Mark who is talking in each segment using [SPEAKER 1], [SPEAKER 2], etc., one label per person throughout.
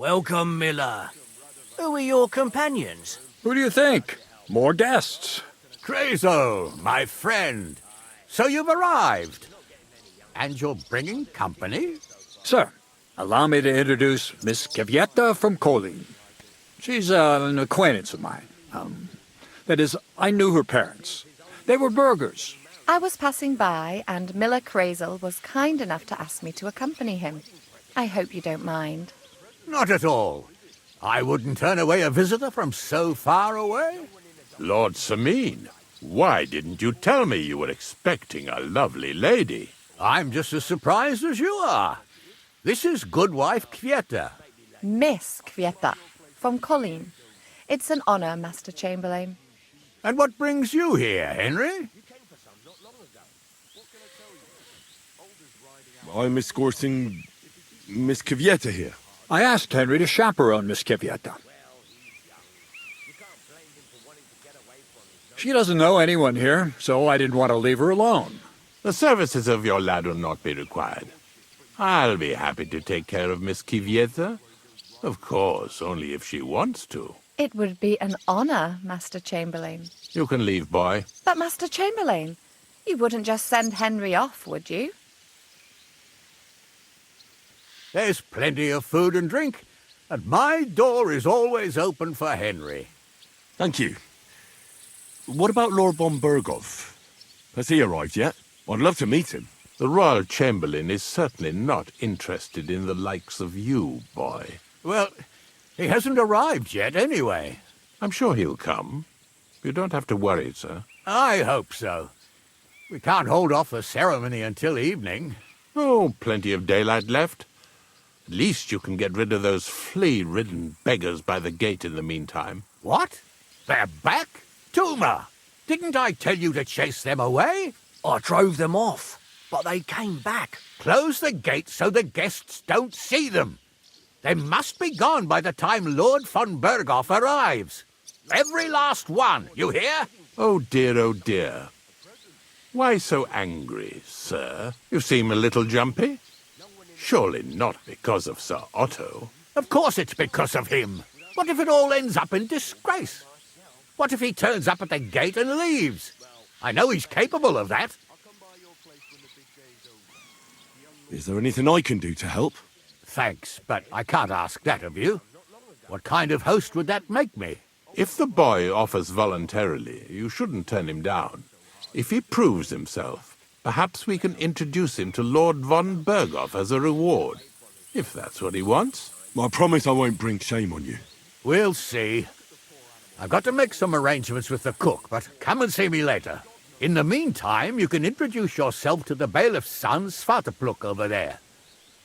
[SPEAKER 1] Welcome, Miller. Who are your companions?
[SPEAKER 2] Who do you think? More guests.
[SPEAKER 3] Crazo, my friend. So you've arrived. And you're bringing company?
[SPEAKER 2] Sir, allow me to introduce Miss Kvieta from Kolin. She's an acquaintance of mine. That is, I knew her parents. They were burghers.
[SPEAKER 4] I was passing by, and Miller Crazel was kind enough to ask me to accompany him. I hope you don't mind.
[SPEAKER 3] Not at all. I wouldn't turn away a visitor from so far away.
[SPEAKER 5] Lord Sameen, why didn't you tell me you were expecting a lovely lady?
[SPEAKER 3] I'm just as surprised as you are. This is Goodwife Kvieta.
[SPEAKER 4] Miss Kvieta, from Colleen. It's an honor, Master Chamberlain.
[SPEAKER 3] And what brings you here, Henry?
[SPEAKER 6] I'm escorting Miss Kvieta here.
[SPEAKER 2] I asked Henry to chaperone Miss Kvieta. She doesn't know anyone here, so I didn't want to leave her alone.
[SPEAKER 5] The services of your lad will not be required. I'll be happy to take care of Miss Kvieta. Of course, only if she wants to.
[SPEAKER 4] It would be an honor, Master Chamberlain.
[SPEAKER 5] You can leave, boy.
[SPEAKER 4] But, Master Chamberlain, you wouldn't just send Henry off, would you?
[SPEAKER 3] There's plenty of food and drink, and my door is always open for Henry.
[SPEAKER 6] Thank you. What about Lord von Berghoff? Has he arrived yet? I'd love to meet him.
[SPEAKER 5] The Royal Chamberlain is certainly not interested in the likes of you, boy.
[SPEAKER 3] Well, he hasn't arrived yet anyway.
[SPEAKER 5] I'm sure he'll come. You don't have to worry, sir.
[SPEAKER 3] I hope so. We can't hold off the ceremony until evening.
[SPEAKER 5] Oh, plenty of daylight left. At least you can get rid of those flea-ridden beggars by the gate in the meantime.
[SPEAKER 3] What? They're back? Tuma! Didn't I tell you to chase them away?
[SPEAKER 1] I drove them off, but they came back.
[SPEAKER 3] Close the gate so the guests don't see them. They must be gone by the time Lord von Berghoff arrives. Every last one, you hear?
[SPEAKER 5] Oh dear, oh dear. Why so angry, sir? You seem a little jumpy. Surely not because of Sir Otto.
[SPEAKER 3] Of course it's because of him. What if it all ends up in disgrace? What if he turns up at the gate and leaves? I know he's capable of that.
[SPEAKER 6] Is there anything I can do to help?
[SPEAKER 3] Thanks, but I can't ask that of you. What kind of host would that make me?
[SPEAKER 5] If the boy offers voluntarily, you shouldn't turn him down. If he proves himself, perhaps we can introduce him to Lord von Berghoff as a reward, if that's what he wants.
[SPEAKER 6] I promise I won't bring shame on you.
[SPEAKER 3] We'll see. I've got to make some arrangements with the cook, but come and see me later. In the meantime, you can introduce yourself to the bailiff's son, Svartepluk, over there.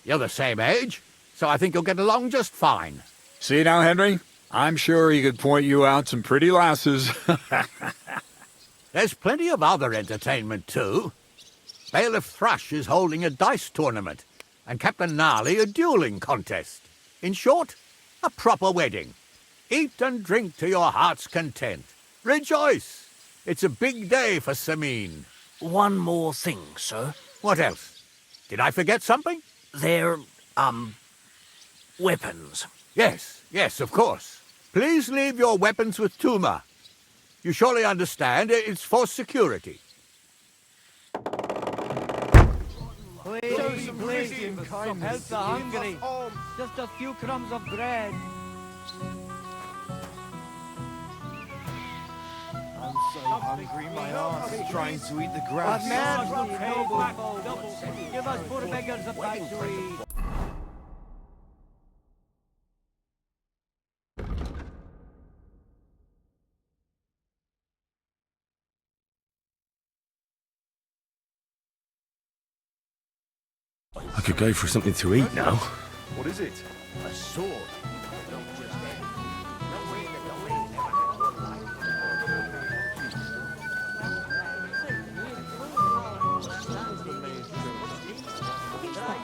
[SPEAKER 3] You're the same age, so I think you'll get along just fine.
[SPEAKER 2] See now, Henry? I'm sure he could point you out some pretty lasses.
[SPEAKER 3] There's plenty of other entertainment, too. Bailiff Thrush is holding a dice tournament, and Captain Gnarly a dueling contest. In short, a proper wedding. Eat and drink to your heart's content. Rejoice! It's a big day for Sameen.
[SPEAKER 1] One more thing, sir.
[SPEAKER 3] What else? Did I forget something?
[SPEAKER 1] They're, weapons.
[SPEAKER 3] Yes, of course. Please leave your weapons with Tuma. You surely understand it's for security.
[SPEAKER 7] Some help the hungry. Just a few crumbs of bread.
[SPEAKER 8] I'm so hungry, my arse is trying to eat the grass.
[SPEAKER 7] Give us poor beggars a bite to eat.
[SPEAKER 6] I could go for something to eat now.
[SPEAKER 8] What is it?
[SPEAKER 3] A sword.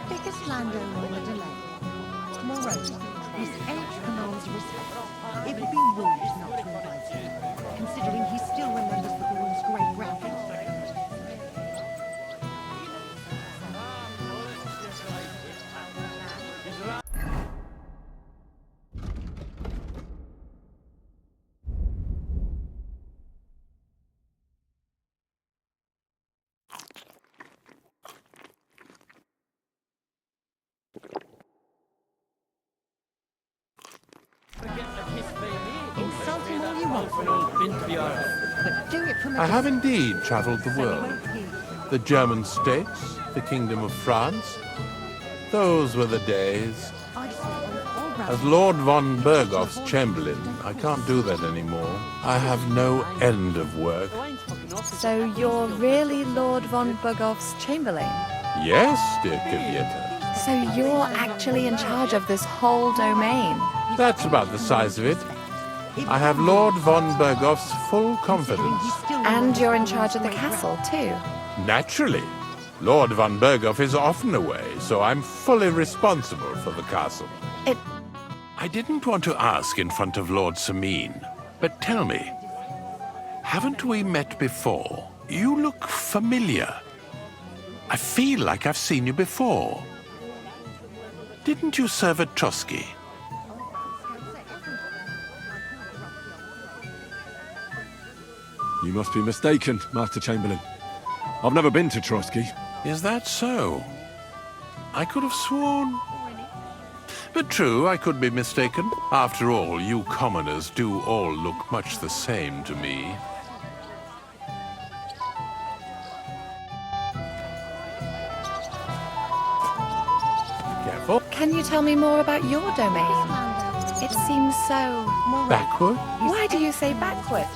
[SPEAKER 9] Biggest landowner in the delay. Moreover, his age commands respect. It would be rude not to invite him, considering he still remembers the Baron's great-grandfather. Insult him all you want, but do it from a
[SPEAKER 5] I have
[SPEAKER 9] distance,
[SPEAKER 5] indeed travelled the
[SPEAKER 9] so he
[SPEAKER 5] world.
[SPEAKER 9] won't hear you.
[SPEAKER 5] The German states, the Kingdom of France. Those were the days.
[SPEAKER 9] I saw them all round.
[SPEAKER 5] As Lord von Bergoff's Chamberlain, I can't do that anymore. I have no end of work.
[SPEAKER 4] So you're really Lord von Bergoff's Chamberlain?
[SPEAKER 5] Yes, dear Kavieta.
[SPEAKER 4] So you're actually in charge of this whole domain?
[SPEAKER 5] That's about the size of it. I have Lord von Bergoff's full confidence.
[SPEAKER 4] And you're in charge of the castle, too?
[SPEAKER 5] Naturally. Lord von Bergoff is often away, so I'm fully responsible for the castle. I didn't want to ask in front of Lord Samine, but tell me, haven't we met before? You look familiar. I feel like I've seen you before. Didn't you serve at Trotsky?
[SPEAKER 6] You must be mistaken, Master Chamberlain. I've never been to Trotsky.
[SPEAKER 5] Is that so? I could have sworn. But true, I could be mistaken. After all, you commoners do all look much the same to me. Careful.
[SPEAKER 4] Can you tell me more about your domain? It seems so...
[SPEAKER 5] Backward?
[SPEAKER 4] Why do you say backward?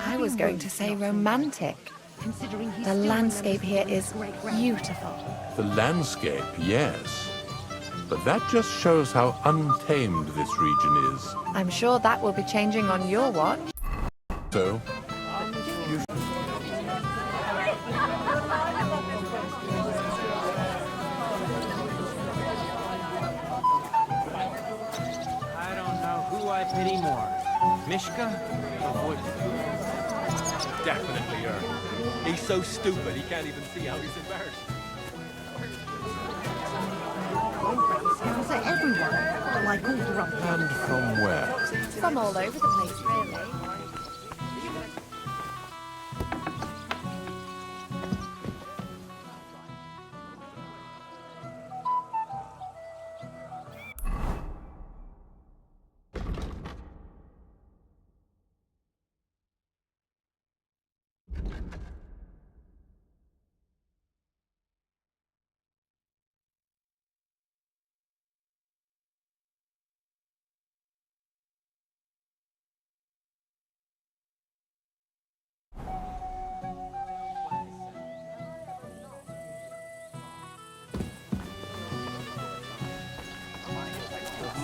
[SPEAKER 4] I was going to say romantic.
[SPEAKER 9] Considering he's
[SPEAKER 4] The
[SPEAKER 9] still
[SPEAKER 4] landscape here
[SPEAKER 9] remembers
[SPEAKER 4] is
[SPEAKER 9] his great-grandfather.
[SPEAKER 4] beautiful.
[SPEAKER 5] The landscape, yes. But that just shows how untamed this region is.
[SPEAKER 4] I'm sure that will be changing on your watch.
[SPEAKER 5] So,
[SPEAKER 8] I don't know who I pity more, Mishka or Wood?
[SPEAKER 10] Definitely her. He's so stupid he can't even see how he's embarrassed.
[SPEAKER 9] Sounds like everyone, like all the rubbish.
[SPEAKER 5] and from where?
[SPEAKER 4] From all over the place, really.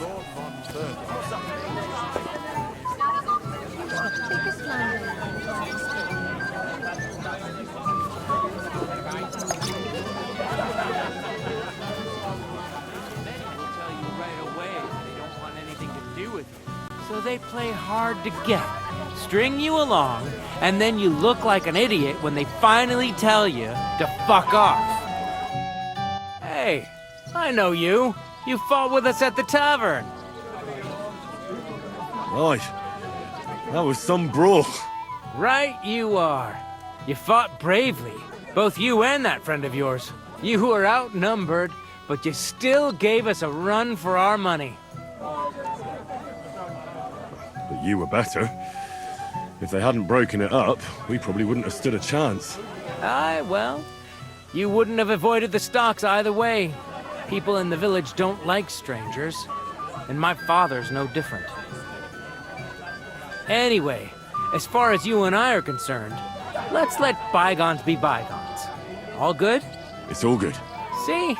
[SPEAKER 5] Lord von Bergoff.
[SPEAKER 9] The biggest landowner.
[SPEAKER 7] Will tell you right away they don't want anything to do with you. So they play hard to get, string you along, and then you look like an idiot when they finally tell you to fuck off. Hey, I know you. You fought with us at the tavern.
[SPEAKER 6] Right. That was some brawl.
[SPEAKER 7] Right you are. You fought bravely, both you and that friend of yours. You were outnumbered, but you still gave us a run for our money.
[SPEAKER 6] But you were better. If they hadn't broken it up, we probably wouldn't have stood a chance.
[SPEAKER 7] Aye, well, you wouldn't have avoided the stocks either way. People in the village don't like strangers, and my father's no different. Anyway, as far as you and I are concerned, let's let bygones be bygones. All good?
[SPEAKER 6] It's all good.
[SPEAKER 7] See?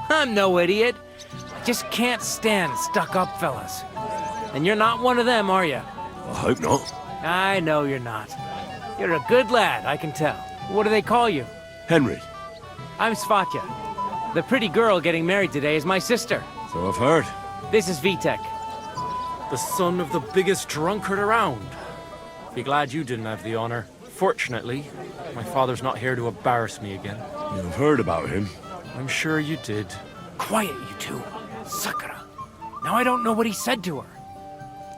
[SPEAKER 7] I'm no idiot. I just can't stand stuck-up fellas. And you're not one of them, are you?
[SPEAKER 6] I hope not.
[SPEAKER 7] I know you're not. You're a good lad, I can tell. What do they call you?
[SPEAKER 6] Henry.
[SPEAKER 7] I'm Svatya. The pretty girl getting married today is my sister.
[SPEAKER 6] So I've heard.
[SPEAKER 7] This is Vitek.
[SPEAKER 10] The son of the biggest drunkard around. Be glad you didn't have the honor. Fortunately, my father's not here to embarrass me again.
[SPEAKER 6] You've heard about him.
[SPEAKER 10] I'm sure you did.
[SPEAKER 7] Quiet, you two. Sakura. Now I don't know what he said to her.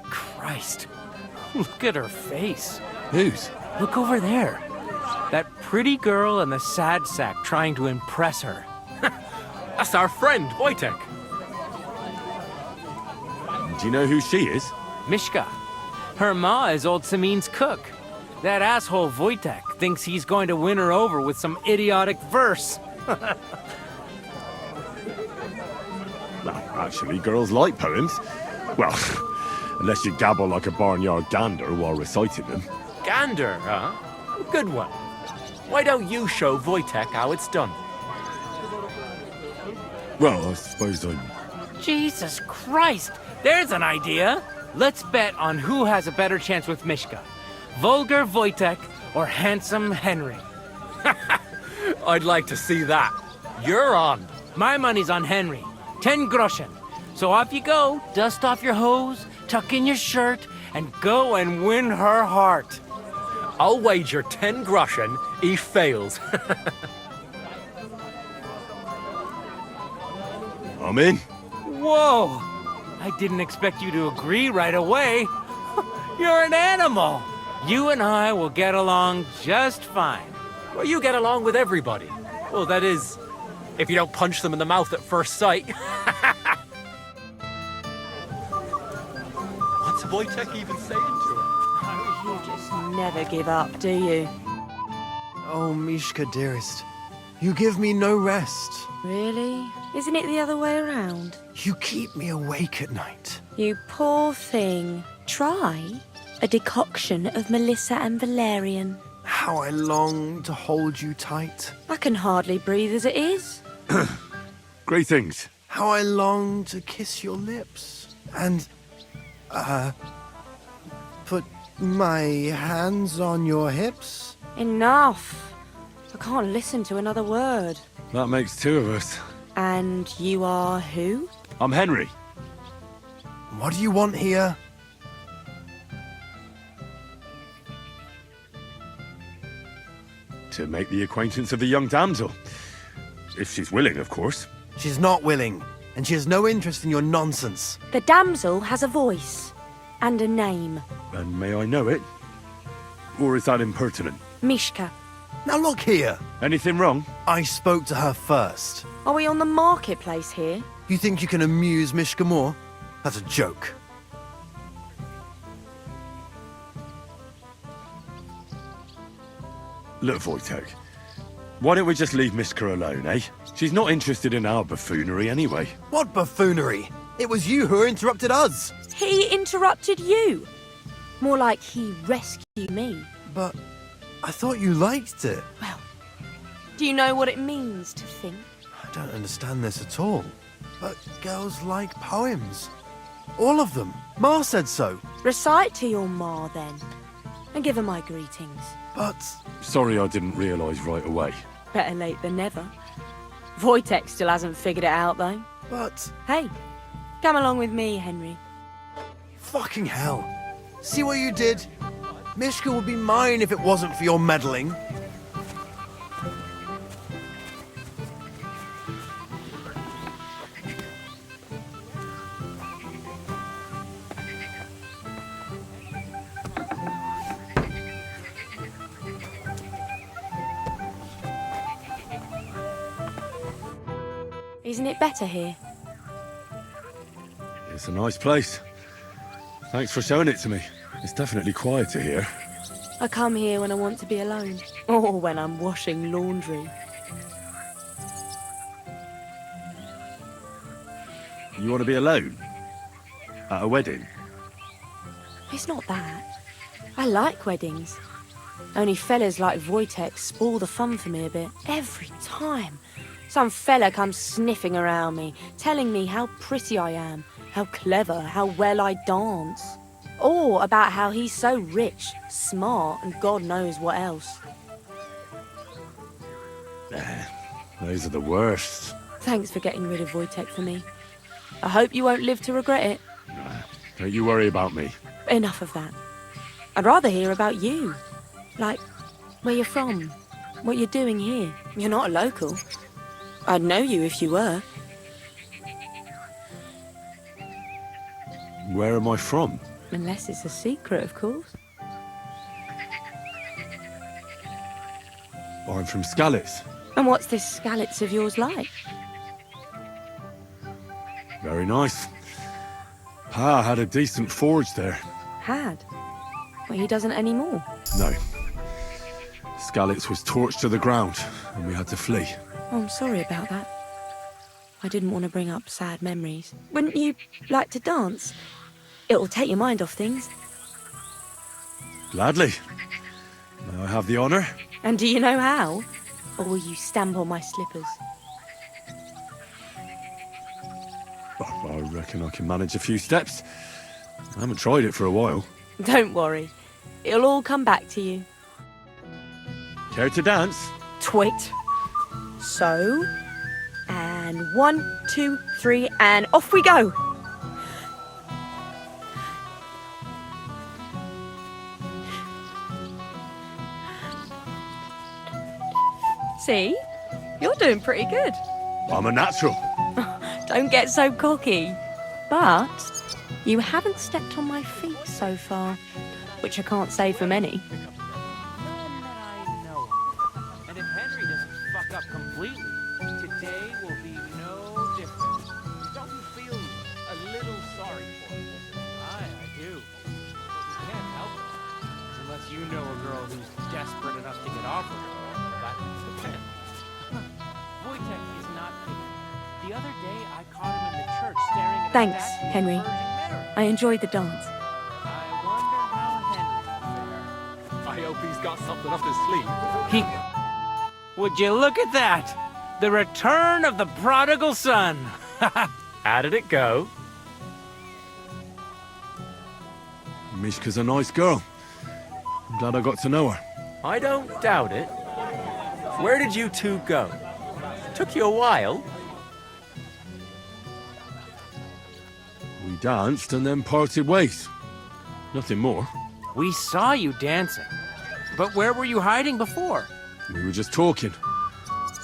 [SPEAKER 7] Christ. Look at her face.
[SPEAKER 6] Whose?
[SPEAKER 7] Look over there. That pretty girl and the sad sack trying to impress her.
[SPEAKER 10] That's our friend, Wojtek.
[SPEAKER 6] Do you know who she is?
[SPEAKER 7] Mishka. Her ma is old Samin's cook. That asshole Wojtek thinks he's going to win her over with some idiotic verse.
[SPEAKER 6] Well, actually, girls like poems. Well, unless you gabble like a barnyard gander while reciting them.
[SPEAKER 10] Gander, huh? Good one. Why don't you show Wojtek how it's done?
[SPEAKER 6] Well, I suppose I...
[SPEAKER 7] Jesus Christ! There's an idea! Let's bet on who has a better chance with Mishka. Vulgar Wojtek or handsome Henry.
[SPEAKER 10] I'd like to see that. You're on.
[SPEAKER 7] My money's on Henry. 10 groschen. So off you go, dust off your hose, tuck in your shirt, and go and win her heart.
[SPEAKER 10] I'll wager 10 groschen he fails.
[SPEAKER 6] I'm in.
[SPEAKER 7] Whoa! I didn't expect you to agree right away. You're an animal. You and I will get along just fine.
[SPEAKER 10] Well, you get along with everybody. Well, that is, if you don't punch them in the mouth at first sight. What's Wojtek even saying to her?
[SPEAKER 11] You just never give up, do you?
[SPEAKER 12] Oh, Mishka, dearest. You give me no rest.
[SPEAKER 11] Really? Isn't it the other way around?
[SPEAKER 12] You keep me awake at night.
[SPEAKER 11] You poor thing. Try a decoction of Melissa and valerian.
[SPEAKER 12] How I long to hold you tight.
[SPEAKER 11] I can hardly breathe as it is.
[SPEAKER 6] Greetings.
[SPEAKER 12] How I long to kiss your lips. And, put my hands on your hips.
[SPEAKER 11] Enough. I can't listen to another word.
[SPEAKER 6] That makes two of us.
[SPEAKER 11] And you are who?
[SPEAKER 6] I'm Henry.
[SPEAKER 12] What do you want here?
[SPEAKER 6] To make the acquaintance of the young damsel. If she's willing, of course.
[SPEAKER 12] She's not willing, and she has no interest in your nonsense.
[SPEAKER 11] The damsel has a voice and a name.
[SPEAKER 6] And may I know it? Or is that impertinent?
[SPEAKER 11] Mishka.
[SPEAKER 12] Now look here.
[SPEAKER 6] Anything wrong?
[SPEAKER 12] I spoke to her first.
[SPEAKER 11] Are we on the marketplace here?
[SPEAKER 12] You think you can amuse Mishka more? That's a joke.
[SPEAKER 6] Look, Wojtek. Why don't we just leave Mishka alone, eh? She's not interested in our buffoonery anyway.
[SPEAKER 12] What buffoonery? It was you who interrupted us.
[SPEAKER 11] He interrupted you. More like he rescued me.
[SPEAKER 12] But I thought you liked it.
[SPEAKER 11] Well, do you know what it means to think?
[SPEAKER 12] I don't understand this at all. But girls like poems. All of them. Ma said so.
[SPEAKER 11] Recite to your ma, then. And give her my greetings.
[SPEAKER 12] But...
[SPEAKER 6] Sorry I didn't realise right away.
[SPEAKER 11] Better late than never. Wojtek still hasn't figured it out, though.
[SPEAKER 12] But...
[SPEAKER 11] Hey, come along with me, Henry.
[SPEAKER 12] Fucking hell. See what you did? Mishka would be mine if it wasn't for your meddling.
[SPEAKER 11] Isn't it better here?
[SPEAKER 6] It's a nice place. Thanks for showing it to me. It's definitely quieter here.
[SPEAKER 11] I come here when I want to be alone. Or when I'm washing laundry.
[SPEAKER 6] You want to be alone? At a wedding?
[SPEAKER 11] It's not that. I like weddings. Only fellas like Wojtek spoil the fun for me a bit. Every time. Some fella comes sniffing around me, telling me how pretty I am, how clever, how well I dance. Or about how he's so rich, smart, and God knows what else.
[SPEAKER 6] Those are the worst.
[SPEAKER 11] Thanks for getting rid of Wojtek for me. I hope you won't live to regret it.
[SPEAKER 6] Don't you worry about me.
[SPEAKER 11] Enough of that. I'd rather hear about you. Like, where you're from, what you're doing here. You're not a local. I'd know you if you were.
[SPEAKER 6] Where am I from?
[SPEAKER 11] Unless it's a secret, of course.
[SPEAKER 6] I'm from Skalitz.
[SPEAKER 11] And what's this Skalitz of yours like?
[SPEAKER 6] Very nice. Pa had a decent forge there.
[SPEAKER 11] had. But he doesn't anymore.
[SPEAKER 6] No. Skalitz was torched to the ground, and we had to flee.
[SPEAKER 11] Oh, I'm sorry about that. I didn't want to bring up sad memories. Wouldn't you like to dance? It'll take your mind off things.
[SPEAKER 6] Gladly. May I have the honour?
[SPEAKER 11] And do you know how? Or will you stamp on my slippers?
[SPEAKER 6] Oh, I reckon I can manage a few steps. I haven't tried it for a while.
[SPEAKER 11] Don't worry. It'll all come back to you.
[SPEAKER 6] Care to dance?
[SPEAKER 11] Twit. So, and 1, 2, 3, and off we go. See? You're doing pretty good.
[SPEAKER 6] I'm a natural.
[SPEAKER 11] Don't get so cocky. But you haven't stepped on my feet so far, which I can't say for many.
[SPEAKER 7] None that I know of. And if Henry doesn't fuck up completely, today will be no different. Don't you feel a little sorry for him? I do. But we can't help it. Unless you know a girl who's desperate enough to get off of her. That depends. Wojtek is not kidding. The other day I caught him in the church staring at
[SPEAKER 11] Thanks,
[SPEAKER 7] the statue of
[SPEAKER 11] Henry.
[SPEAKER 7] Virgin Mary.
[SPEAKER 11] I enjoyed the dance.
[SPEAKER 7] I wonder how Henry will fare.
[SPEAKER 10] I hope he's got something up his sleeve.
[SPEAKER 7] Would you look at that? The return of the prodigal son.
[SPEAKER 10] How did it go?
[SPEAKER 6] Mishka's a nice girl. I'm glad I got to know her.
[SPEAKER 10] I don't doubt it. Where did you two go? Took you a while.
[SPEAKER 6] We danced and then parted ways. Nothing more.
[SPEAKER 7] We saw you dancing. But where were you hiding before?
[SPEAKER 6] We were just talking.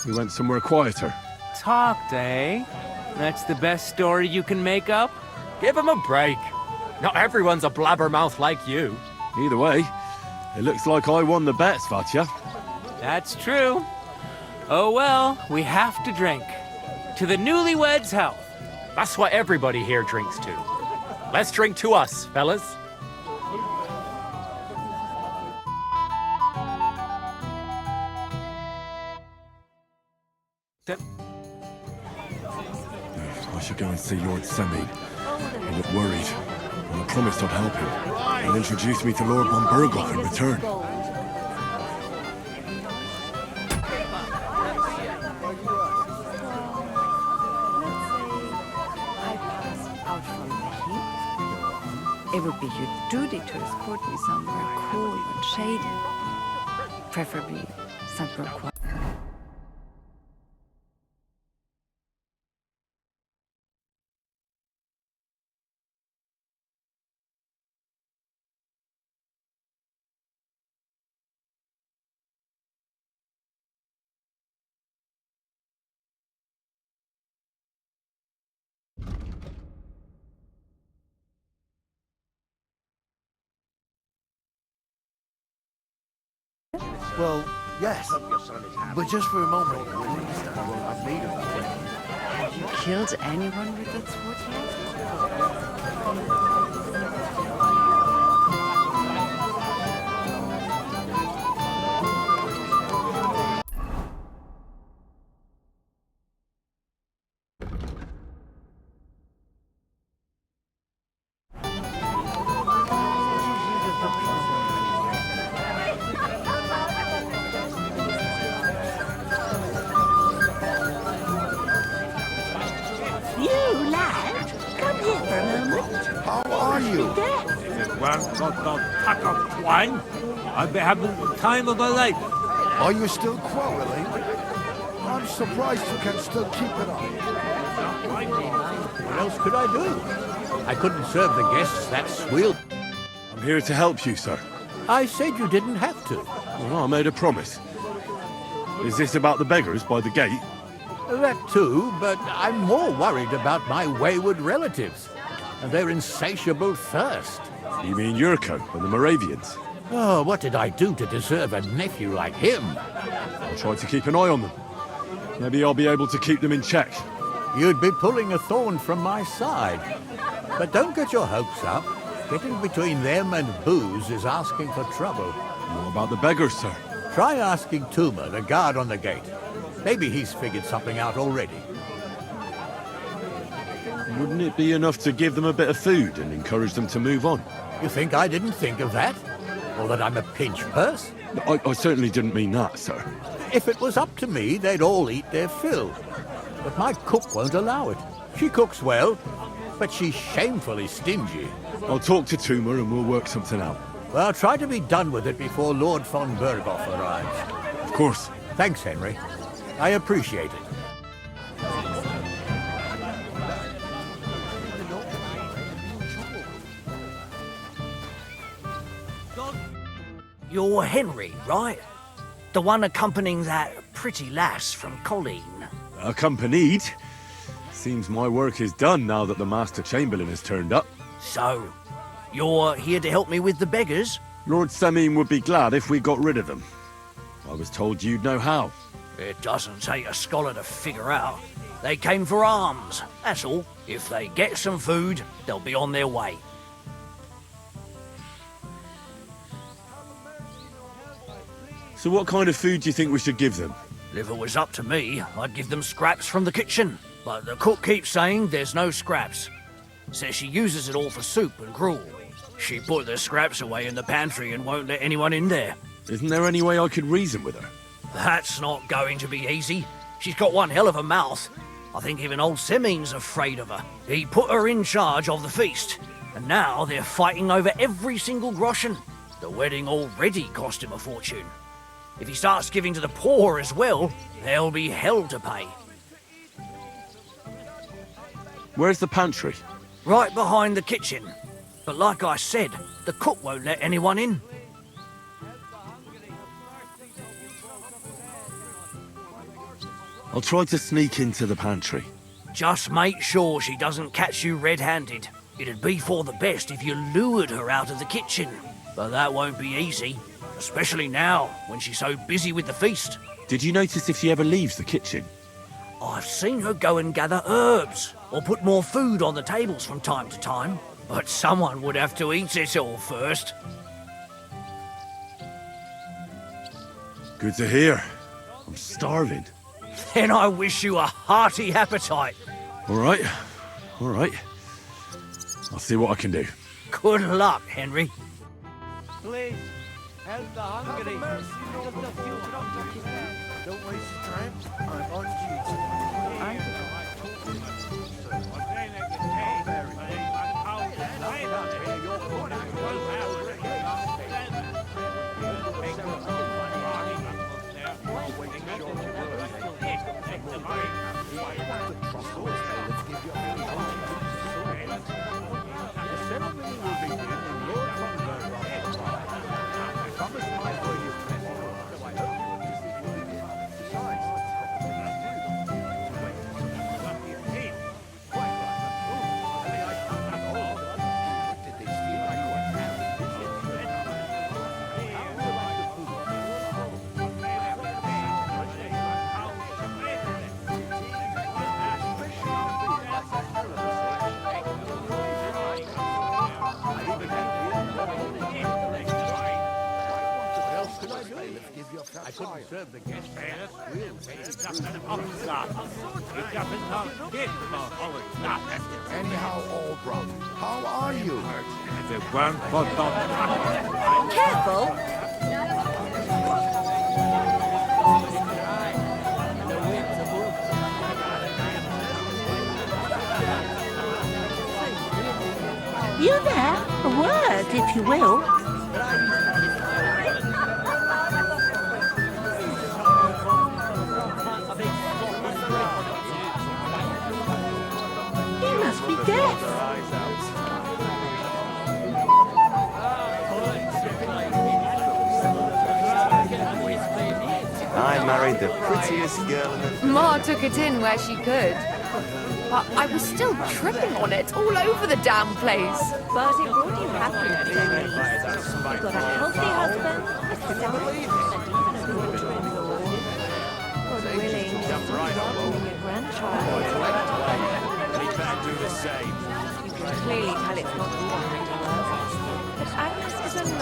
[SPEAKER 6] We went somewhere quieter.
[SPEAKER 7] Talked, eh? That's the best story you can make up?
[SPEAKER 10] Give him a break. Not everyone's a blabbermouth like you.
[SPEAKER 6] Either way, it looks like I won the bet, Svatya.
[SPEAKER 7] That's true. Oh well, we have to drink. To the newlyweds' health.
[SPEAKER 10] That's what everybody here drinks to. Let's drink to us, fellas.
[SPEAKER 6] I should go and see Lord Semine. He looked worried, and I promised I'd help him. He'll introduce me to Lord von Berghoff in return.
[SPEAKER 13] It would be your duty to escort me somewhere cool and shady. Preferably somewhere quiet.
[SPEAKER 12] Well, yes. But just for a moment.
[SPEAKER 13] Have you killed anyone with that sword yet?
[SPEAKER 14] I've been having the time of my life.
[SPEAKER 15] Are you still quarreling? I'm surprised you can still keep it up.
[SPEAKER 3] What else could I do? I couldn't serve the guests that swilled.
[SPEAKER 6] I'm here to help you, sir.
[SPEAKER 3] I said you didn't have to.
[SPEAKER 6] Well, I made a promise. Is this about the beggars by the gate?
[SPEAKER 3] That too, but I'm more worried about my wayward relatives and their insatiable thirst.
[SPEAKER 6] You mean Yurko and the Moravians?
[SPEAKER 3] Oh, what did I do to deserve a nephew like him?
[SPEAKER 6] I'll try to keep an eye on them. Maybe I'll be able to keep them in check.
[SPEAKER 3] You'd be pulling a thorn from my side. But don't get your hopes up. Getting between them and booze is asking for trouble.
[SPEAKER 6] What about the beggars, sir?
[SPEAKER 3] Try asking Tuma, the guard on the gate. Maybe he's figured something out already.
[SPEAKER 6] Wouldn't it be enough to give them a bit of food and encourage them to move on?
[SPEAKER 3] You think I didn't think of that? Or that I'm a pinch purse?
[SPEAKER 6] I certainly didn't mean that, sir.
[SPEAKER 3] If it was up to me, they'd all eat their fill. But my cook won't allow it. She cooks well, but she's shamefully stingy.
[SPEAKER 6] I'll talk to Tuma and we'll work something out.
[SPEAKER 3] Well, try to be done with it before Lord von Berghoff arrives.
[SPEAKER 6] Of course.
[SPEAKER 3] Thanks, Henry. I appreciate it.
[SPEAKER 1] You're Henry, right? The one accompanying that pretty lass from Colleen.
[SPEAKER 6] Accompanied? Seems my work is done now that the Master Chamberlain has turned up.
[SPEAKER 1] So, you're here to help me with the beggars?
[SPEAKER 6] Lord Semine would be glad if we got rid of them. I was told you'd know how.
[SPEAKER 1] It doesn't take a scholar to figure out. They came for alms, that's all. If they get some food, they'll be on their way.
[SPEAKER 6] So what kind of food do you think we should give them?
[SPEAKER 1] If it was up to me, I'd give them scraps from the kitchen. But the cook keeps saying there's no scraps. Says she uses it all for soup and gruel. She put the scraps away in the pantry and won't let anyone in there.
[SPEAKER 6] Isn't there any way I could reason with her?
[SPEAKER 1] That's not going to be easy. She's got one hell of a mouth. I think even old Semine's afraid of her. He put her in charge of the feast, and now they're fighting over every single groschen. The wedding already cost him a fortune. If he starts giving to the poor as well, there'll be hell to pay.
[SPEAKER 6] Where's the pantry?
[SPEAKER 1] Right behind the kitchen. But like I said, the cook won't let anyone in.
[SPEAKER 6] I'll try to sneak into the pantry.
[SPEAKER 1] Just make sure she doesn't catch you red-handed. It'd be for the best if you lured her out of the kitchen. But that won't be easy. Especially now, when she's so busy with the feast.
[SPEAKER 6] Did you notice if she ever leaves the kitchen?
[SPEAKER 1] I've seen her go and gather herbs, or put more food on the tables from time to time. But someone would have to eat it all first.
[SPEAKER 6] Good to hear. I'm starving.
[SPEAKER 1] Then I wish you a hearty appetite.
[SPEAKER 6] All right. I'll see what I can do.
[SPEAKER 1] Good luck, Henry.
[SPEAKER 14] Please, help the hungry.
[SPEAKER 15] Don't waste your time. I'm on duty.
[SPEAKER 3] I couldn't serve the guests.
[SPEAKER 15] Anyhow, old bro, how are you?
[SPEAKER 11] Careful!
[SPEAKER 9] You there? A word, if you will. He must be deaf.
[SPEAKER 16] I married the prettiest girl in the...
[SPEAKER 4] Ma took it in where she could. But I was still tripping on it all over the damn place.
[SPEAKER 11] But it brought you happiness. You got a healthy husband, a sound God willing, your grandchild.
[SPEAKER 14] He'd better do the same.
[SPEAKER 11] You can clearly tell it's not you.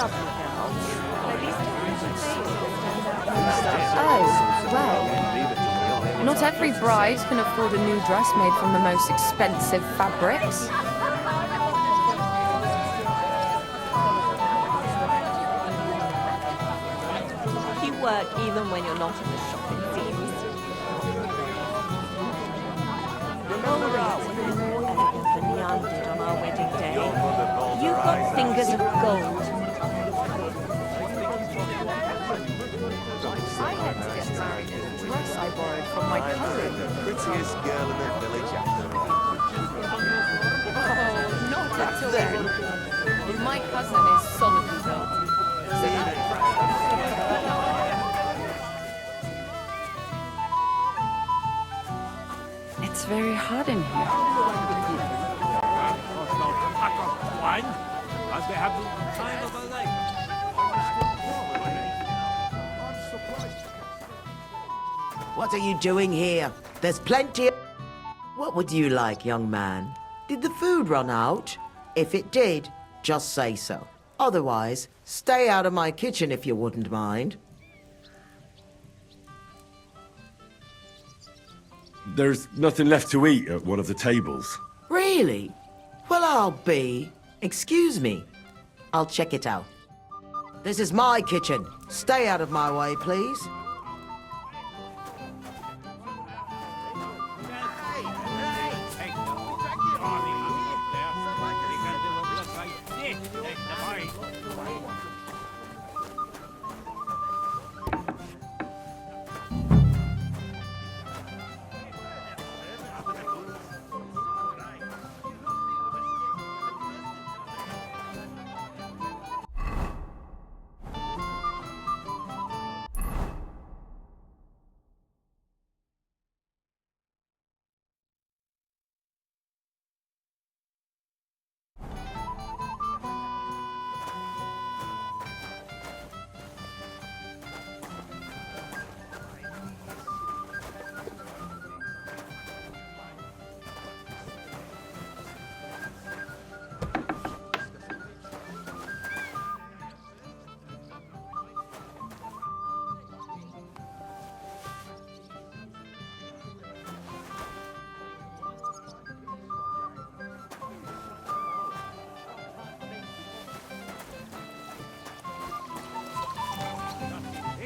[SPEAKER 9] lovely girls. At least
[SPEAKER 4] Oh, well. Not every bride can afford a new dress made from the most expensive fabrics.
[SPEAKER 9] you work even when you're not in the shop, it seems. Remember more elegant than Jan did on our wedding day. You've got fingers of gold.
[SPEAKER 4] I had to get married in a dress I borrowed from my cousin.
[SPEAKER 16] The prettiest girl in the village after all.
[SPEAKER 4] Oh, not until then. My cousin is solidly built. So
[SPEAKER 13] It's very hot in here.
[SPEAKER 14] Wine, as they have the time of a life.
[SPEAKER 17] What are you doing here? There's plenty of... What would you like, young man? Did the food run out? If it did, just say so. Otherwise, stay out of my kitchen if you wouldn't mind.
[SPEAKER 6] There's nothing left to eat at one of the tables.
[SPEAKER 17] Really? Well, I'll be... Excuse me. I'll check it out. This is my kitchen. Stay out of my way, please.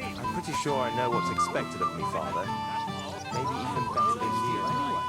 [SPEAKER 16] I'm pretty sure I know what's expected of me, Father. Maybe even better than you, anyway.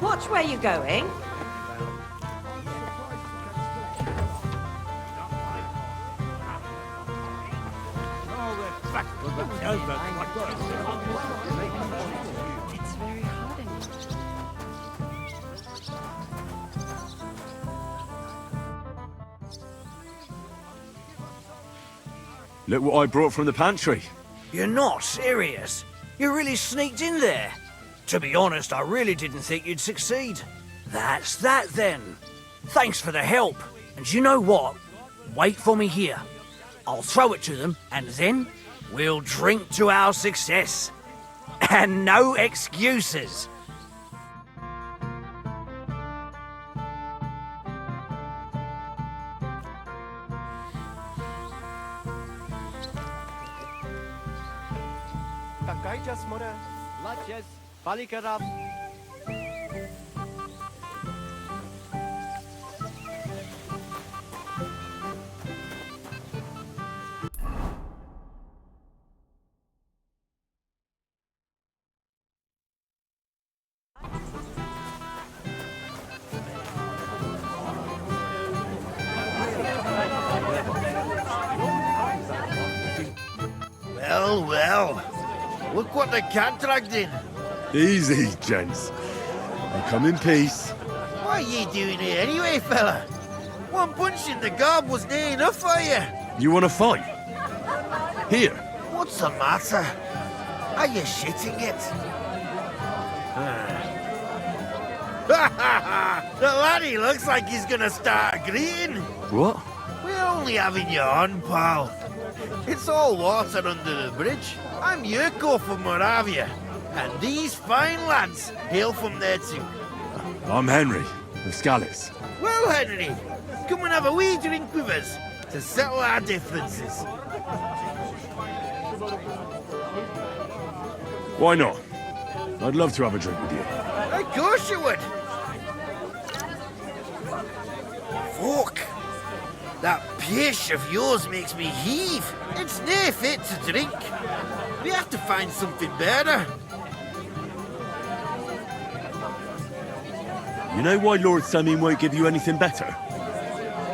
[SPEAKER 9] Watch where you're going.
[SPEAKER 13] It's very hot in here.
[SPEAKER 6] Look what I brought from the pantry.
[SPEAKER 1] You're not serious? You really sneaked in there? To be honest, I really didn't think you'd succeed. That's that then. Thanks for the help. And you know what? Wait for me here. I'll throw it to them, and then we'll drink to our success. And no excuses.
[SPEAKER 16] Kakaichas mora, laches, palikarab.
[SPEAKER 15] Well, well. Look what the cat dragged in.
[SPEAKER 6] Easy, gents. I come in peace.
[SPEAKER 15] What are you doing here anyway, fella? One punch in the gob was near enough for you.
[SPEAKER 6] You want to fight? Here.
[SPEAKER 15] What's the matter? Are you shitting it? The laddie looks like he's gonna start greeting.
[SPEAKER 6] What?
[SPEAKER 15] We're only having you on, pal. It's all water under the bridge. I'm Yurko from Moravia, and these fine lads hail from there too.
[SPEAKER 6] I'm Henry, of Scallis.
[SPEAKER 15] Well, Henry, come and have a wee drink with us to settle our differences.
[SPEAKER 6] Why not? I'd love to have a drink with you.
[SPEAKER 15] Of course you would. Fuck. That pish of yours makes me heave. It's near fit to drink. We have to find something better.
[SPEAKER 6] You know why Lord Samin won't give you anything better?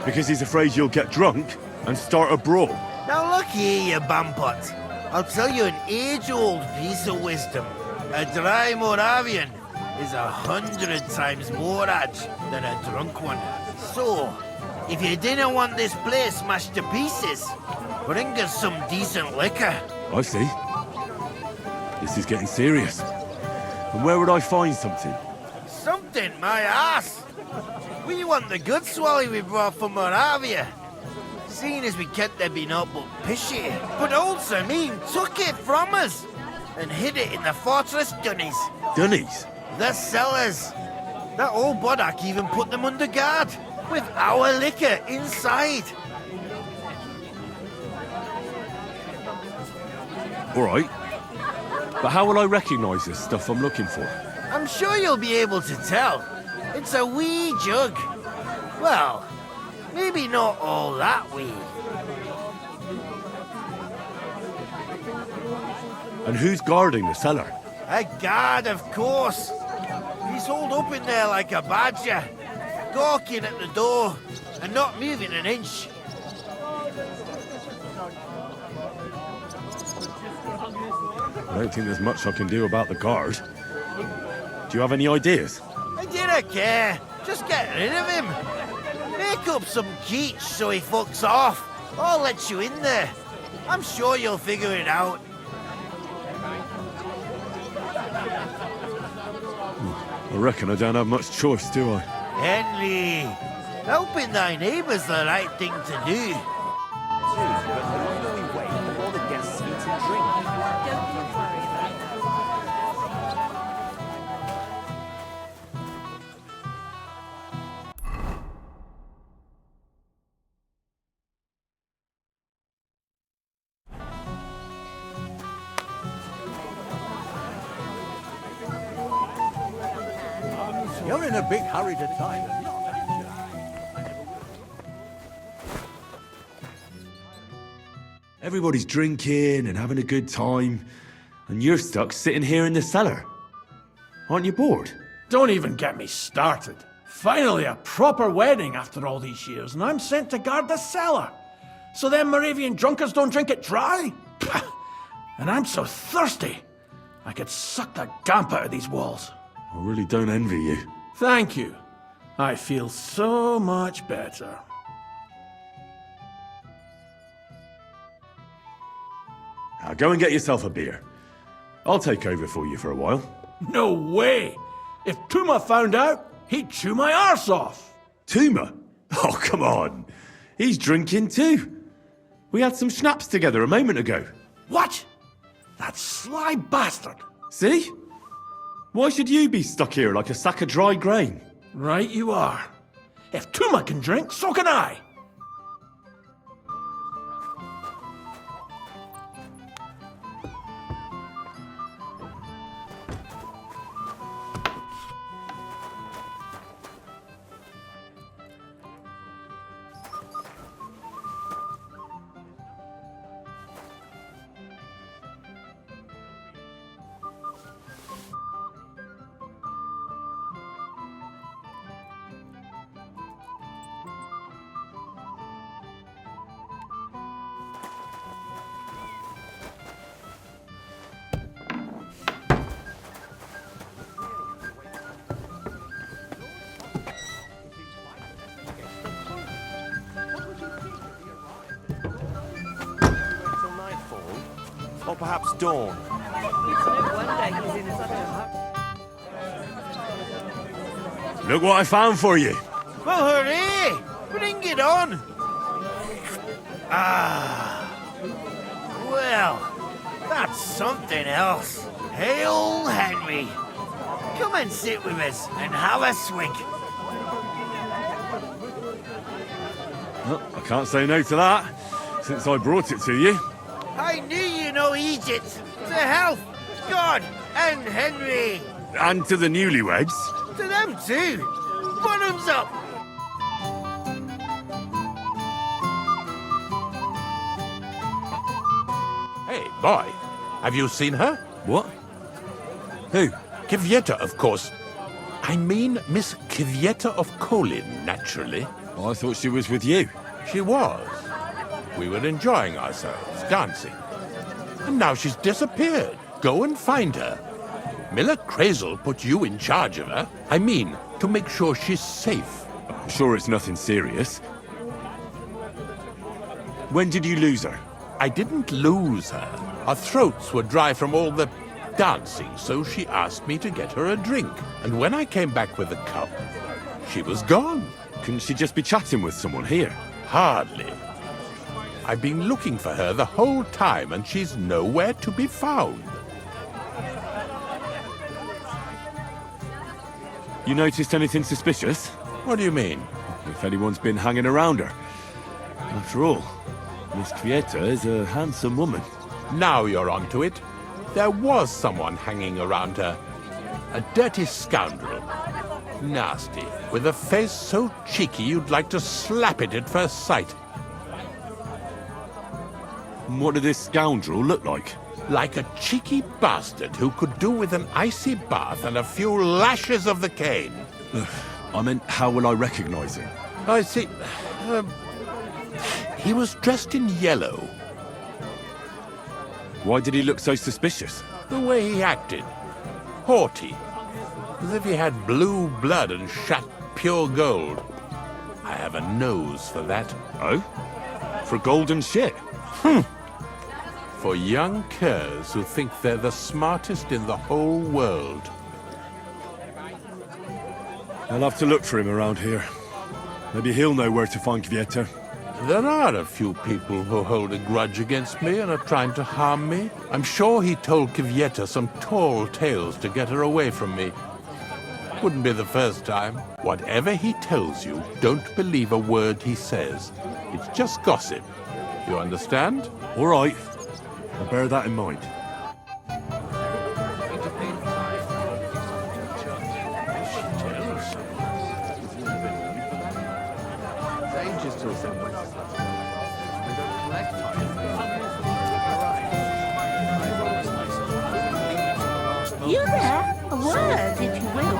[SPEAKER 6] Because he's afraid you'll get drunk and start a brawl.
[SPEAKER 15] Now look here, you bampot. I'll tell you an age-old piece of wisdom. A dry Moravian is 100 times more edge than a drunk one. So, if you didn't want this place smashed to pieces, bring us some decent liquor.
[SPEAKER 6] I see. This is getting serious. And where would I find something?
[SPEAKER 15] Something, my ass. We want the good swally we brought from Moravia. Seeing as we kept there being up but pishy. But old Samin took it from us and hid it in the fortress dunnies.
[SPEAKER 6] Dunnies?
[SPEAKER 15] The cellars. That old boddock even put them under guard with our liquor inside.
[SPEAKER 6] All right. But how will I recognise this stuff I'm looking for?
[SPEAKER 15] I'm sure you'll be able to tell. It's a wee jug. Well, maybe not all that wee.
[SPEAKER 6] And who's guarding the cellar?
[SPEAKER 15] A guard, of course. He's holed up in there like a badger, gawking at the door and not moving an inch.
[SPEAKER 6] I don't think there's much I can do about the guard. Do you have any ideas?
[SPEAKER 15] I didn't care. Just get rid of him. Make up some keech so he fucks off. I'll let you in there. I'm sure you'll figure it out.
[SPEAKER 6] I reckon I don't have much choice, do I?
[SPEAKER 15] Henry, helping thy neighbour's the right thing to do.
[SPEAKER 16] But why don't we wait for all the guests eat and drink?
[SPEAKER 9] Don't you worry about
[SPEAKER 3] You're in a big hurry to time.
[SPEAKER 6] Everybody's drinking and having a good time, and you're stuck sitting here in the cellar. Aren't you bored?
[SPEAKER 14] Don't even get me started. Finally, a proper wedding after all these years, and I'm sent to guard the cellar. So them Moravian drunkards don't drink it dry? Pah! And I'm so thirsty, I could suck the damp out of these walls.
[SPEAKER 6] I really don't envy you.
[SPEAKER 14] Thank you. I feel so much better.
[SPEAKER 6] Now go and get yourself a beer. I'll take over for you for a while.
[SPEAKER 14] No way! If Tuma found out, he'd chew my arse off.
[SPEAKER 6] Tuma? Oh, come on. He's drinking too.
[SPEAKER 18] We had some schnapps together a moment ago.
[SPEAKER 14] What? That sly bastard.
[SPEAKER 18] See? Why should you be stuck here like a sack of dry grain?
[SPEAKER 14] Right you are. If Tuma can drink, so can I.
[SPEAKER 16] Or perhaps dawn.
[SPEAKER 18] Look what I found for you.
[SPEAKER 15] Well, hooray! Bring it on! Ah. Well, that's something else. Hail Henry! Come and sit with us and have a swig.
[SPEAKER 18] Well, I can't say no to that, since I brought it to you.
[SPEAKER 15] I knew you know Egypt. To health, God, and Henry.
[SPEAKER 18] And to the newlyweds.
[SPEAKER 15] To them too. Bottoms up.
[SPEAKER 5] Hey, boy, have you seen her?
[SPEAKER 18] What? Who?
[SPEAKER 5] Kvyetta, of course. I mean Miss Kvyetta of Kolin, naturally.
[SPEAKER 18] I thought she was with you.
[SPEAKER 5] She was. We were enjoying ourselves, dancing. And now she's disappeared. Go and find her. Miller Crazel put you in charge of her. I mean, to make sure she's safe.
[SPEAKER 18] I'm sure it's nothing serious. When did you lose her?
[SPEAKER 5] I didn't lose her. Our throats were dry from all the dancing, so she asked me to get her a drink. And when I came back with the cup, she was gone.
[SPEAKER 18] Couldn't she just be chatting with someone here?
[SPEAKER 5] Hardly. I've been looking for her the whole time, and she's nowhere to be found.
[SPEAKER 18] You noticed anything suspicious?
[SPEAKER 5] What do you mean?
[SPEAKER 18] If anyone's been hanging around her. After all, Miss Kvyetta is a handsome woman.
[SPEAKER 5] Now you're onto it. There was someone hanging around her. A dirty scoundrel. Nasty, with a face so cheeky you'd like to slap it at first sight.
[SPEAKER 18] What did this scoundrel look like?
[SPEAKER 5] Like a cheeky bastard who could do with an icy bath and a few lashes of the cane.
[SPEAKER 18] I meant, how will I recognize him?
[SPEAKER 5] I see. He was dressed in yellow.
[SPEAKER 18] Why did he look so suspicious?
[SPEAKER 5] The way he acted. Haughty. As if he had blue blood and shat pure gold. I have a nose for that.
[SPEAKER 18] Oh? For gold and shit?
[SPEAKER 5] For young curs who think they're the smartest in the whole world.
[SPEAKER 18] I'll have to look for him around here. Maybe he'll know where to find Kvyetta.
[SPEAKER 5] There are a few people who hold a grudge against me and are trying to harm me. I'm sure he told Kvyetta some tall tales to get her away from me. Wouldn't be the first time. Whatever he tells you, don't believe a word he says. It's just gossip. You understand?
[SPEAKER 18] All right. I'll bear that in mind.
[SPEAKER 9] You there? A word, if you will.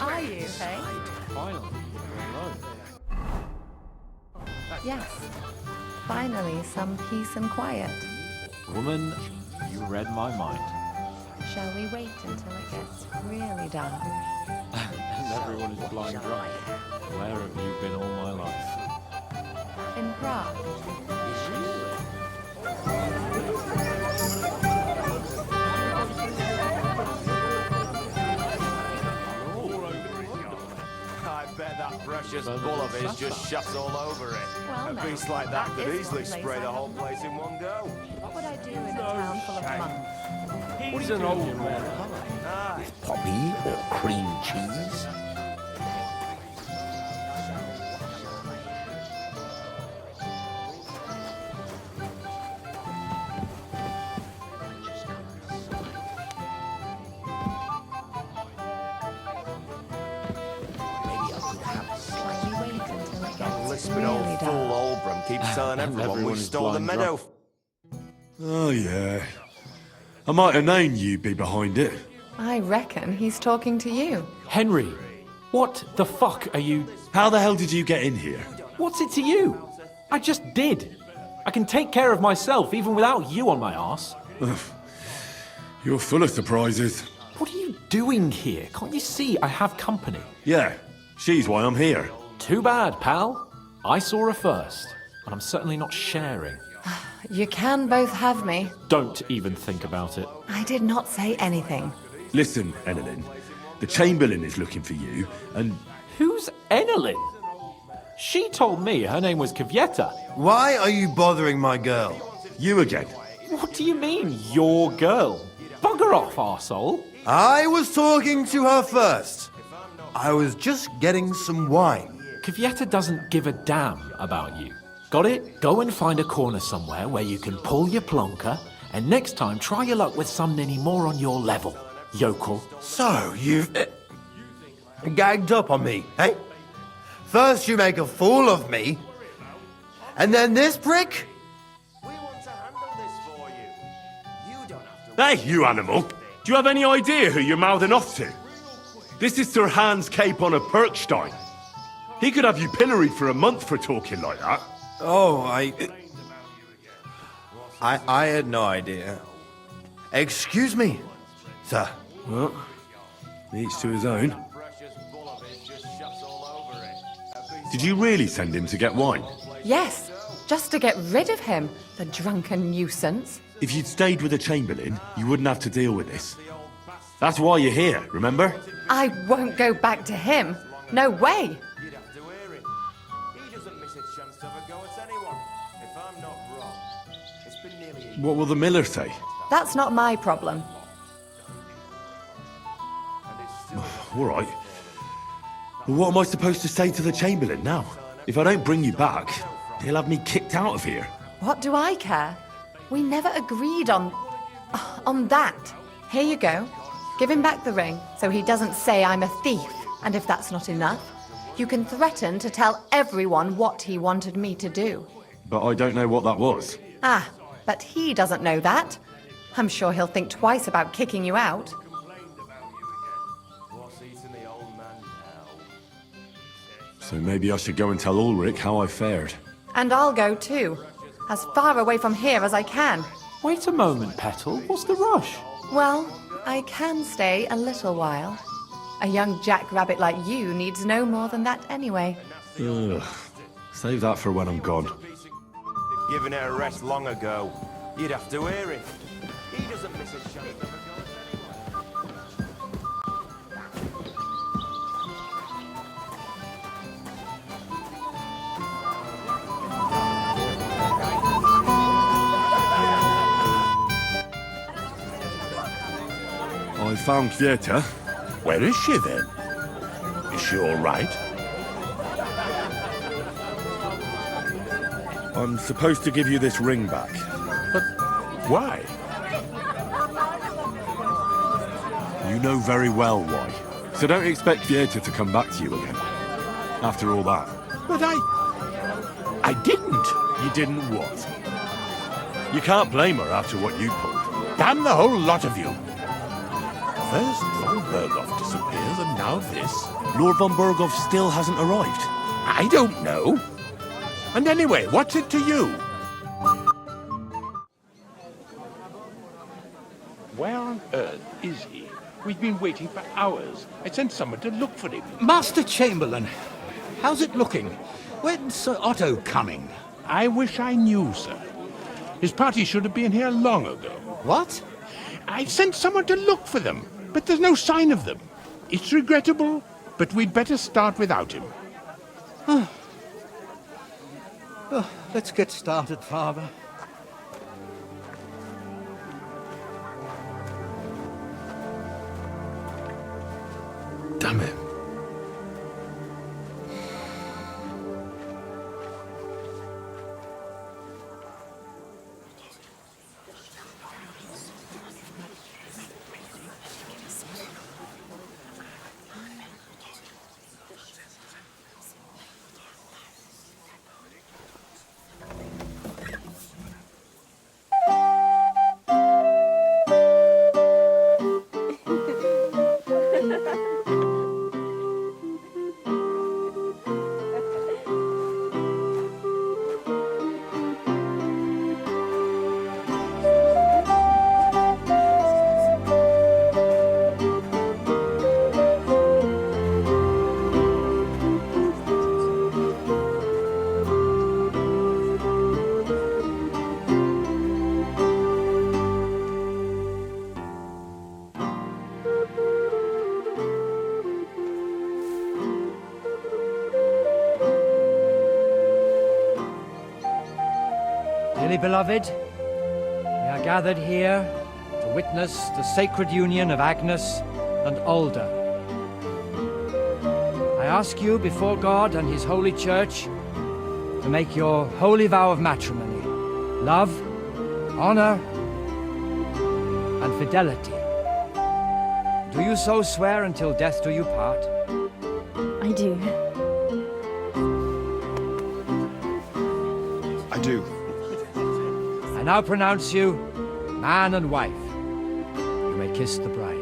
[SPEAKER 4] Are you, hey? Yes. Finally, some peace and quiet.
[SPEAKER 8] Woman, you read my mind.
[SPEAKER 4] Shall we wait until it gets really dark?
[SPEAKER 8] And everyone is blind drunk. Where have you been all my life?
[SPEAKER 4] In Prague.
[SPEAKER 16] bet that precious bull of his just shuts all over it. A beast like that could easily spray the whole place in one go.
[SPEAKER 4] What would I do in a town full of monks?
[SPEAKER 10] He's an old man.
[SPEAKER 15] Poppy or cream cheese?
[SPEAKER 16] Lisping old fool Oldbrum keeps telling everyone we stole the meadow.
[SPEAKER 6] Oh, yeah. I might have known you'd be behind it.
[SPEAKER 4] I reckon he's talking to you.
[SPEAKER 10] Henry, what the fuck are you...
[SPEAKER 6] How the hell did you get in here?
[SPEAKER 10] What's it to you? I just did. I can take care of myself even without you on my arse.
[SPEAKER 6] You're full of surprises.
[SPEAKER 10] What are you doing here? Can't you see I have company?
[SPEAKER 6] Yeah, she's why I'm here.
[SPEAKER 10] Too bad, pal. I saw her first, and I'm certainly not sharing.
[SPEAKER 4] You can both have me.
[SPEAKER 10] Don't even think about it.
[SPEAKER 4] I did not say anything.
[SPEAKER 6] Listen, Enelin, the Chamberlain is looking for you, and...
[SPEAKER 10] Who's Enelin? She told me her name was Kvyetta.
[SPEAKER 12] Why are you bothering my girl?
[SPEAKER 6] You again.
[SPEAKER 10] What do you mean, your girl? Bugger off, arsehole.
[SPEAKER 12] I was talking to her first. I was just getting some wine.
[SPEAKER 10] Kvyetta doesn't give a damn about you. Got it? Go and find a corner somewhere where you can pull your plonker, and next time try your luck with some ninny more on your level, yokel.
[SPEAKER 12] So, you've gagged up on me, eh? First you make a fool of me, and then this prick?
[SPEAKER 18] Hey, you animal! Do you have any idea who you're mouthing off to? This is Sir Hans Cape on a Perkstein. He could have you pilloried for a month for talking like that.
[SPEAKER 12] Oh, I had no idea. Excuse me, sir.
[SPEAKER 6] Well, each to his own. Did you really send him to get wine?
[SPEAKER 4] Yes, just to get rid of him, the drunken nuisance.
[SPEAKER 18] If you'd stayed with the Chamberlain, you wouldn't have to deal with this. That's why you're here, remember?
[SPEAKER 4] I won't go back to him. No way.
[SPEAKER 6] What will the miller say?
[SPEAKER 4] That's not my problem.
[SPEAKER 18] All right. Well, what am I supposed to say to the Chamberlain now? If I don't bring you back, he'll have me kicked out of here.
[SPEAKER 4] What do I care? We never agreed on that. Here you go. Give him back the ring so he doesn't say I'm a thief. And if that's not enough, you can threaten to tell everyone what he wanted me to do.
[SPEAKER 6] But I don't know what that was.
[SPEAKER 4] Ah, but he doesn't know that. I'm sure he'll think twice about kicking you out.
[SPEAKER 6] So maybe I should go and tell Ulrich how I fared.
[SPEAKER 4] And I'll go too. As far away from here as I can.
[SPEAKER 10] Wait a moment, Petal. What's the rush?
[SPEAKER 4] Well, I can stay a little while. A young jackrabbit like you needs no more than that anyway.
[SPEAKER 6] Ugh. Save that for when I'm gone.
[SPEAKER 16] Given it a rest long ago. You'd have to hear it. He doesn't miss a chance.
[SPEAKER 6] I found Kvyetta.
[SPEAKER 5] Where is she then? Is she all right?
[SPEAKER 6] I'm supposed to give you this ring back.
[SPEAKER 5] But why?
[SPEAKER 6] You know very well why. So don't expect Kvyetta to come back to you again. After all that.
[SPEAKER 5] But I didn't.
[SPEAKER 6] You didn't what? You can't blame her after what you pulled.
[SPEAKER 5] Damn the whole lot of you. First Lord Berghoff disappears, and now this.
[SPEAKER 18] Lord von Berghoff still hasn't arrived.
[SPEAKER 5] I don't know. And anyway, what's it to you? Where on earth is he? We've been waiting for hours. I sent someone to look for him.
[SPEAKER 3] Master Chamberlain, how's it looking? When's Sir Otto coming?
[SPEAKER 5] I wish I knew, sir. His party should have been here long ago.
[SPEAKER 3] What?
[SPEAKER 5] I sent someone to look for them, but there's no sign of them. It's regrettable, but we'd better start without him.
[SPEAKER 19] Let's get started, Father.
[SPEAKER 6] Damn it.
[SPEAKER 20] Dearly beloved, we are gathered here to witness the sacred union of Agnes and Alda. I ask you before God and His holy church to make your holy vow of matrimony, love, honor, and fidelity. Do you so swear until death do you part?
[SPEAKER 21] I do.
[SPEAKER 6] I do.
[SPEAKER 20] I now pronounce you man and wife. You may kiss the bride.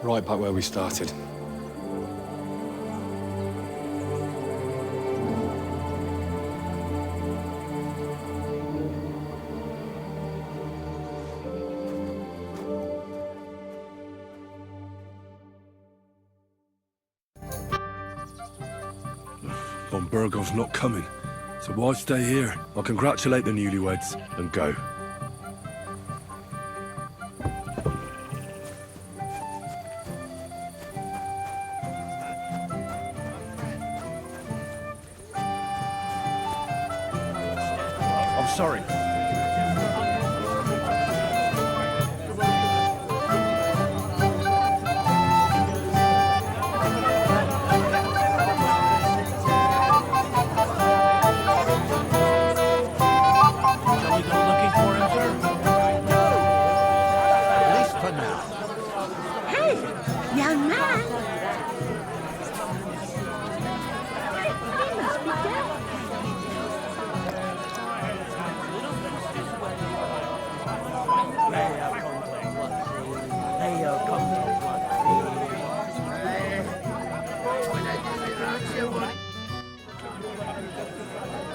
[SPEAKER 6] Right back where we started. Von Burgov's not coming, so why stay here? I'll congratulate the newlyweds and go.
[SPEAKER 14] I'm sorry. Shall we go looking for him, sir?
[SPEAKER 3] At least for now.
[SPEAKER 9] Hey, young man! He must be dead.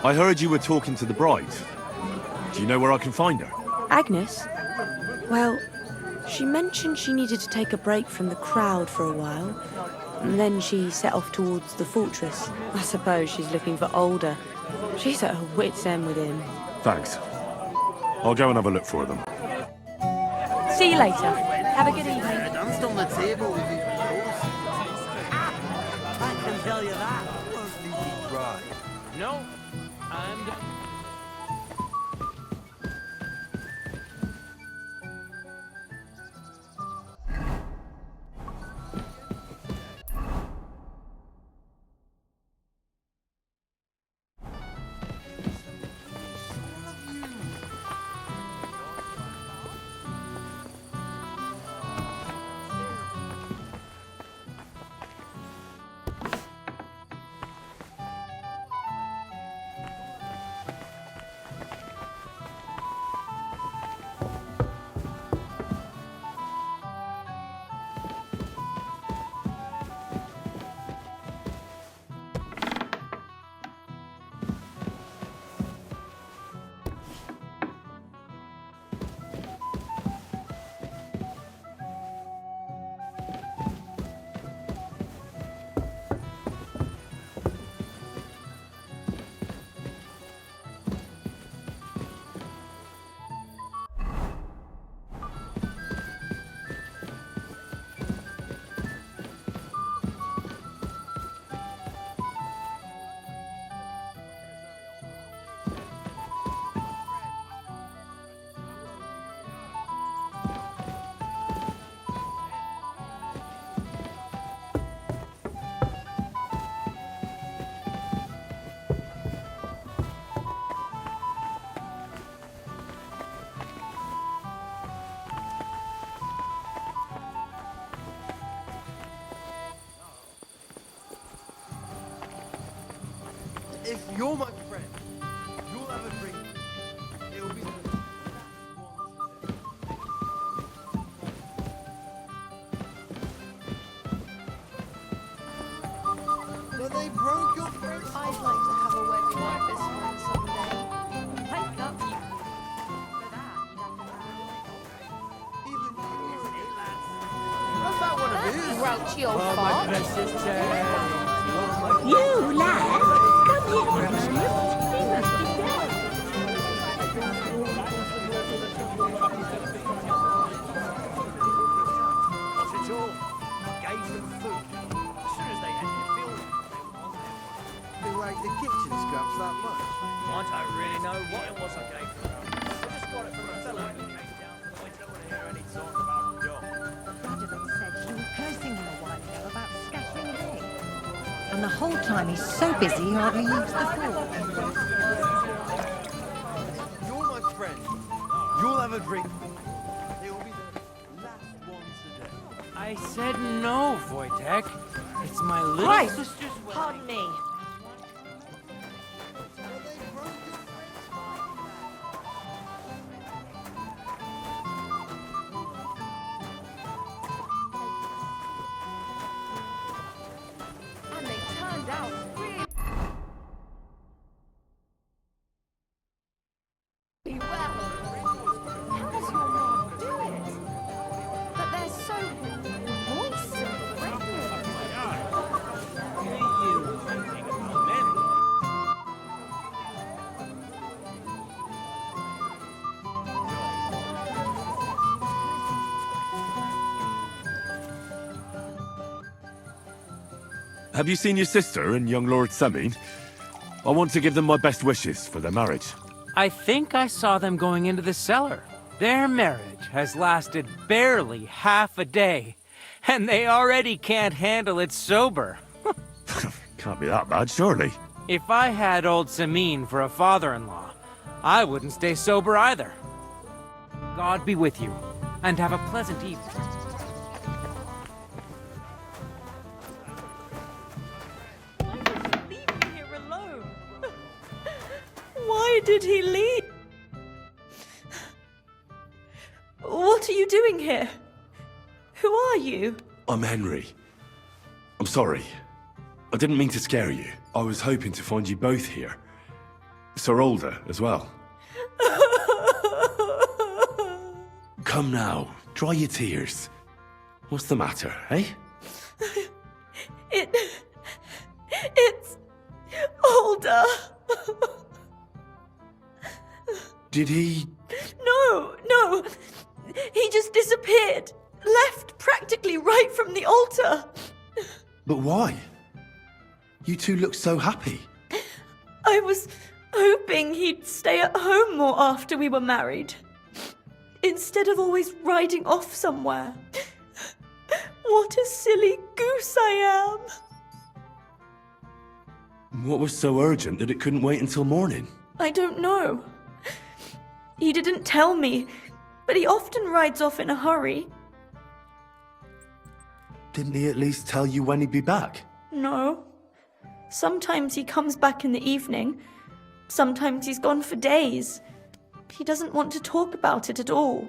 [SPEAKER 18] I heard you were talking to the bride. Do you know where I can find her?
[SPEAKER 11] Agnes? Well, she mentioned she needed to take a break from the crowd for a while. And then she set off towards the fortress. I suppose she's looking for Alda. She's at her wit's end with him.
[SPEAKER 18] Thanks. I'll go and have a look for them.
[SPEAKER 11] See you later. Have a good evening.
[SPEAKER 15] Danced on the table with his clothes.
[SPEAKER 8] I can tell you that. No, I'm...
[SPEAKER 12] If you're my friend, you'll have a drink. It will be the So they broke your friend's
[SPEAKER 4] I'd like to have a wedding like this one someday. Thank God you.
[SPEAKER 12] How's that one of his?
[SPEAKER 4] Grouchy old
[SPEAKER 7] Oh,
[SPEAKER 4] fart.
[SPEAKER 7] my precious Terry.
[SPEAKER 9] You, lad, come here for a moment. He must be dead.
[SPEAKER 1] Not at all. Gave them food. As soon as they had their fill,
[SPEAKER 12] They like the kitchen scraps that much.
[SPEAKER 1] I don't really know what it was I gave them. I just got it from a fellow who came down from the window to hear any talk about the dog.
[SPEAKER 9] Radovan said you were cursing him a while ago about scattering hay. And the whole time he's so busy he hardly leaves the forge.
[SPEAKER 12] You're my friend. You'll have a drink. It will be the last one today.
[SPEAKER 7] I said no, Wojtek. It's my little
[SPEAKER 11] Christ!
[SPEAKER 7] sister's wedding.
[SPEAKER 11] Pardon me.
[SPEAKER 4] And they turned out really well. How does your mom do it? But they're so moist and pregnant.
[SPEAKER 18] Have you seen your sister and young Lord Semin? I want to give them my best wishes for their marriage.
[SPEAKER 7] I think I saw them going into the cellar. Their marriage has lasted barely half a day, and they already can't handle it sober.
[SPEAKER 18] Can't be that bad, surely.
[SPEAKER 7] If I had old Samin for a father-in-law, I wouldn't stay sober either. God be with you, and have a pleasant evening.
[SPEAKER 11] Why did he leave? What are you doing here? Who are you?
[SPEAKER 18] I'm Henry. I'm sorry. I didn't mean to scare you. I was hoping to find you both here. Sir Older as well. Come now, dry your tears. What's the matter, eh?
[SPEAKER 11] It's Older.
[SPEAKER 18] Did he...
[SPEAKER 11] No. He just disappeared. Left practically right from the altar.
[SPEAKER 18] But why? You two look so happy.
[SPEAKER 11] I was hoping he'd stay at home more after we were married. Instead of always riding off somewhere. What a silly goose I am.
[SPEAKER 18] What was so urgent that it couldn't wait until morning?
[SPEAKER 11] I don't know. He didn't tell me, but he often rides off in a hurry.
[SPEAKER 18] Didn't he at least tell you when he'd be back?
[SPEAKER 11] No. Sometimes he comes back in the evening. Sometimes he's gone for days. He doesn't want to talk about it at all.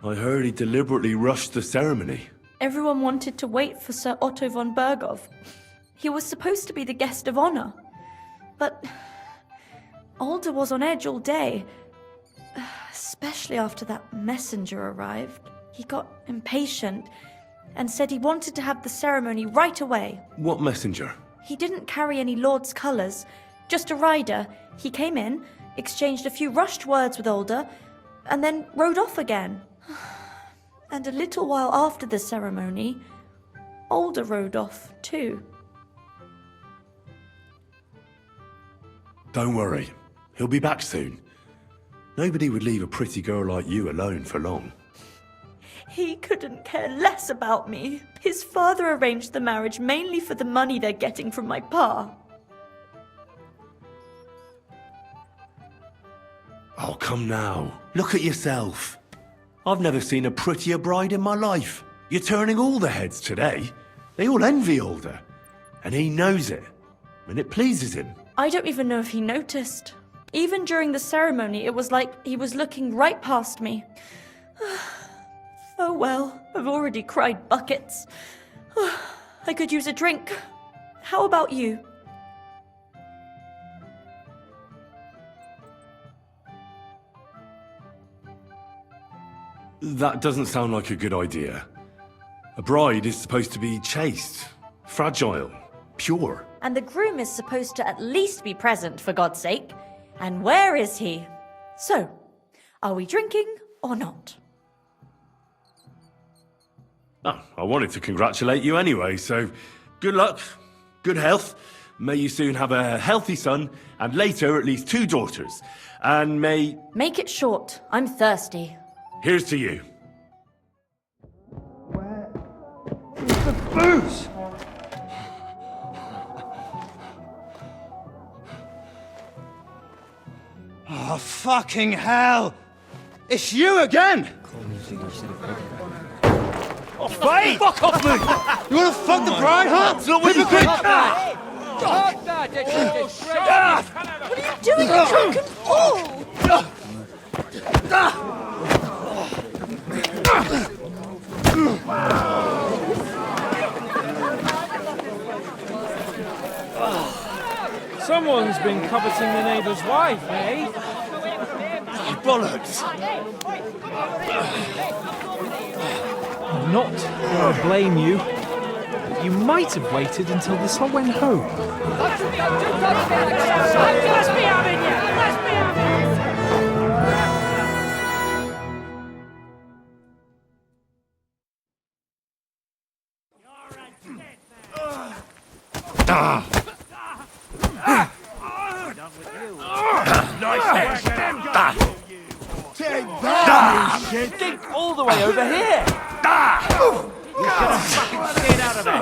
[SPEAKER 18] I heard he deliberately rushed the ceremony.
[SPEAKER 11] Everyone wanted to wait for Sir Otto von Berghoff. He was supposed to be the guest of honor. But Alder was on edge all day, especially after that messenger arrived. He got impatient and said he wanted to have the ceremony right away.
[SPEAKER 18] What messenger?
[SPEAKER 11] He didn't carry any lord's colours, just a rider. He came in, exchanged a few rushed words with Alder, and then rode off again. And a little while after the ceremony, Alder rode off too.
[SPEAKER 18] Don't worry. He'll be back soon. Nobody would leave a pretty girl like you alone for long.
[SPEAKER 11] He couldn't care less about me. His father arranged the marriage mainly for the money they're getting from my pa.
[SPEAKER 18] Oh, come now. Look at yourself. I've never seen a prettier bride in my life. You're turning all the heads today. They all envy Alder, and he knows it, and it pleases him.
[SPEAKER 2] I don't even know if he noticed. Even during the ceremony, it was like he was looking right past me. Oh well, I've already cried buckets. I could use a drink. How about you?
[SPEAKER 18] That doesn't sound like a good idea. A bride is supposed to be chaste, fragile, pure.
[SPEAKER 2] And the groom is supposed to at least be present, for God's sake. And where is he? So, are we drinking or not?
[SPEAKER 18] Oh, I wanted to congratulate you anyway, so good luck, good health. May you soon have a healthy son, and later at least 2 daughters. And may...
[SPEAKER 2] Make it short. I'm thirsty.
[SPEAKER 18] Here's to you.
[SPEAKER 20] The booze! Oh, fucking hell! It's you again! Oh,
[SPEAKER 14] Wait!
[SPEAKER 20] fuck off me! You wanna fuck the bride, huh?
[SPEAKER 14] It's not what you think!
[SPEAKER 2] What are you doing, you drunken fool?
[SPEAKER 20] Someone's been coveting the neighbour's wife, eh?
[SPEAKER 14] Bollocks!
[SPEAKER 20] I'm not going to blame you. You might have waited until this lot went home.
[SPEAKER 7] Think all the way over here! You should have fucking stayed out of it!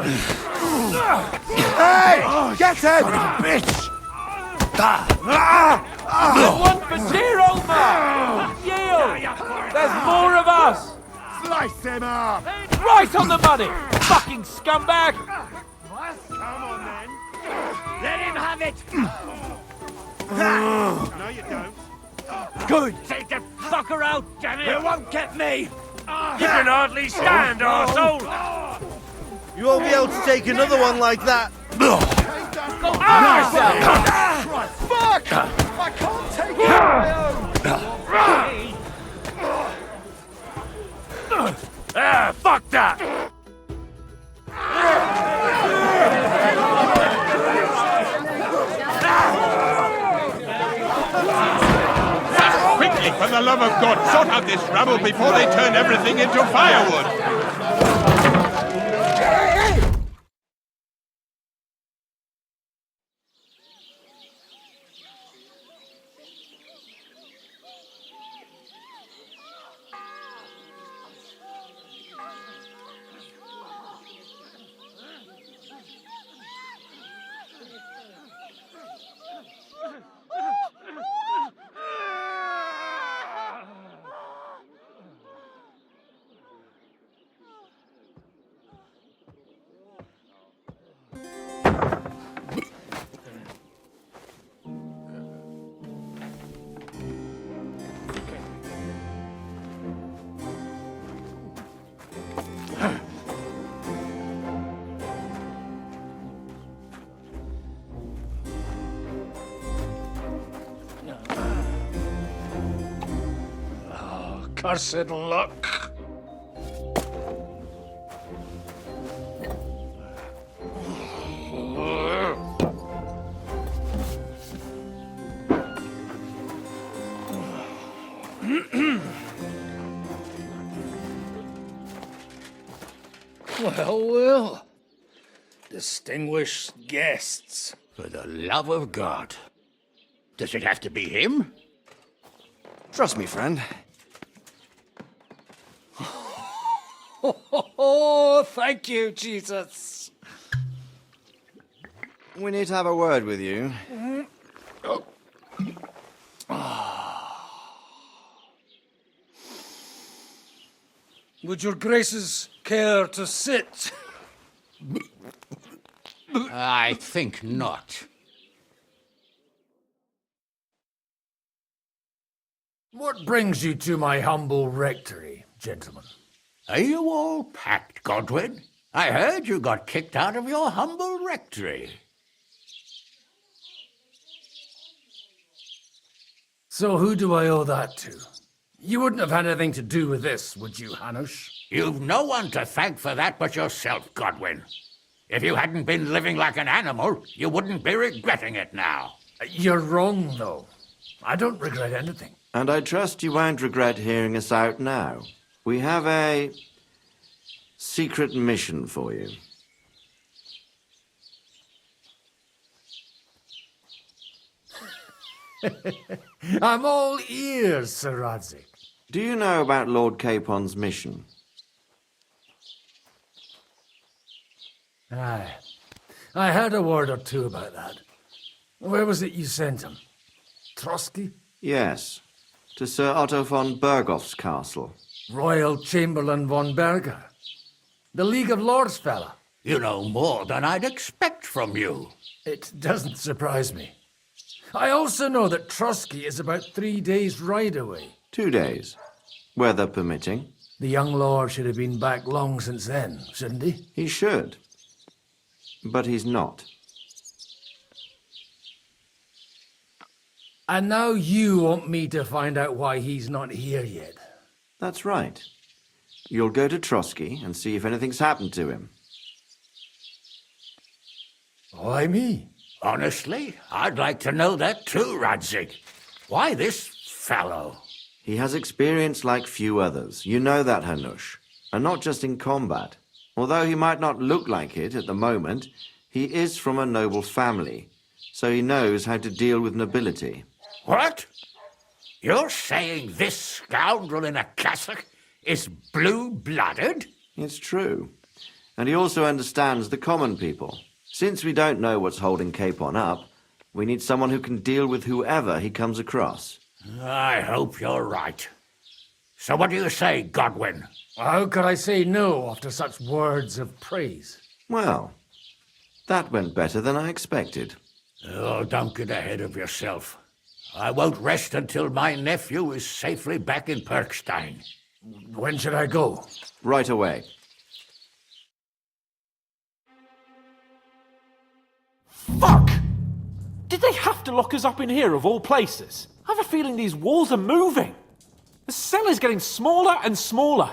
[SPEAKER 12] Hey! Get him! Bitch!
[SPEAKER 7] One for dear old man! Yield! There's more of us!
[SPEAKER 16] Slice him up!
[SPEAKER 7] Right on the money! Fucking scumbag!
[SPEAKER 16] Come on, then.
[SPEAKER 7] Let him have it!
[SPEAKER 16] No, you don't.
[SPEAKER 7] Good! Take the fucker out, damn it! You won't get me!
[SPEAKER 15] You can hardly stand, arsehole! You won't be able to take another one like that.
[SPEAKER 20] Fuck! I can't take it on my own!
[SPEAKER 15] Fuck that!
[SPEAKER 5] Quickly, for the love of God, sort out this rabble before they turn everything into firewood!
[SPEAKER 14] Cursed luck. Well. Distinguished guests.
[SPEAKER 3] For the love of God. Does it have to be him?
[SPEAKER 22] Trust me, friend.
[SPEAKER 14] Oh, thank you, Jesus.
[SPEAKER 22] We need to have a word with you.
[SPEAKER 14] Would your graces care to sit?
[SPEAKER 3] I think not.
[SPEAKER 13] What brings you to my humble rectory, gentlemen?
[SPEAKER 3] Are you all packed, Godwin? I heard you got kicked out of your humble rectory.
[SPEAKER 13] So who do I owe that to? You wouldn't have had anything to do with this, would you, Hanush?
[SPEAKER 3] You've no one to thank for that but yourself, Godwin. If you hadn't been living like an animal, you wouldn't be regretting it now.
[SPEAKER 13] You're wrong, though. I don't regret anything.
[SPEAKER 22] And I trust you won't regret hearing us out now. We have a secret mission for you.
[SPEAKER 13] I'm all ears, Sir Radzik.
[SPEAKER 22] Do you know about Lord Capon's mission?
[SPEAKER 13] Aye. I heard a word or two about that. Where was it you sent him? Trotsky?
[SPEAKER 22] Yes, to Sir Otto von Bergoff's castle.
[SPEAKER 13] Royal Chamberlain von Berger. The League of Lords fella.
[SPEAKER 3] You know more than I'd expect from you.
[SPEAKER 13] It doesn't surprise me. I also know that Trotsky is about 3 days' ride away.
[SPEAKER 22] 2 days, weather permitting.
[SPEAKER 13] The young lord should have been back long since then, shouldn't he?
[SPEAKER 22] He should. But he's not.
[SPEAKER 13] And now you want me to find out why he's not here yet.
[SPEAKER 22] That's right. You'll go to Trotsky and see if anything's happened to him.
[SPEAKER 13] Why me?
[SPEAKER 3] Honestly, I'd like to know that too, Radzik. Why this fellow?
[SPEAKER 22] He has experience like few others. You know that, Hanush. And not just in combat. Although he might not look like it at the moment, he is from a noble family, so he knows how to deal with nobility.
[SPEAKER 3] What? You're saying this scoundrel in a cassock is blue-blooded?
[SPEAKER 22] It's true. And he also understands the common people. Since we don't know what's holding Capon up, we need someone who can deal with whoever he comes across.
[SPEAKER 3] I hope you're right. So what do you say, Godwin?
[SPEAKER 13] How could I say no after such words of praise?
[SPEAKER 22] Well, that went better than I expected.
[SPEAKER 3] Oh, don't get ahead of yourself. I won't rest until my nephew is safely back in Perkstein.
[SPEAKER 13] When should I go?
[SPEAKER 22] Right away.
[SPEAKER 10] Fuck! Did they have to lock us up in here of all places? I have a feeling these walls are moving. The cell is getting smaller and smaller.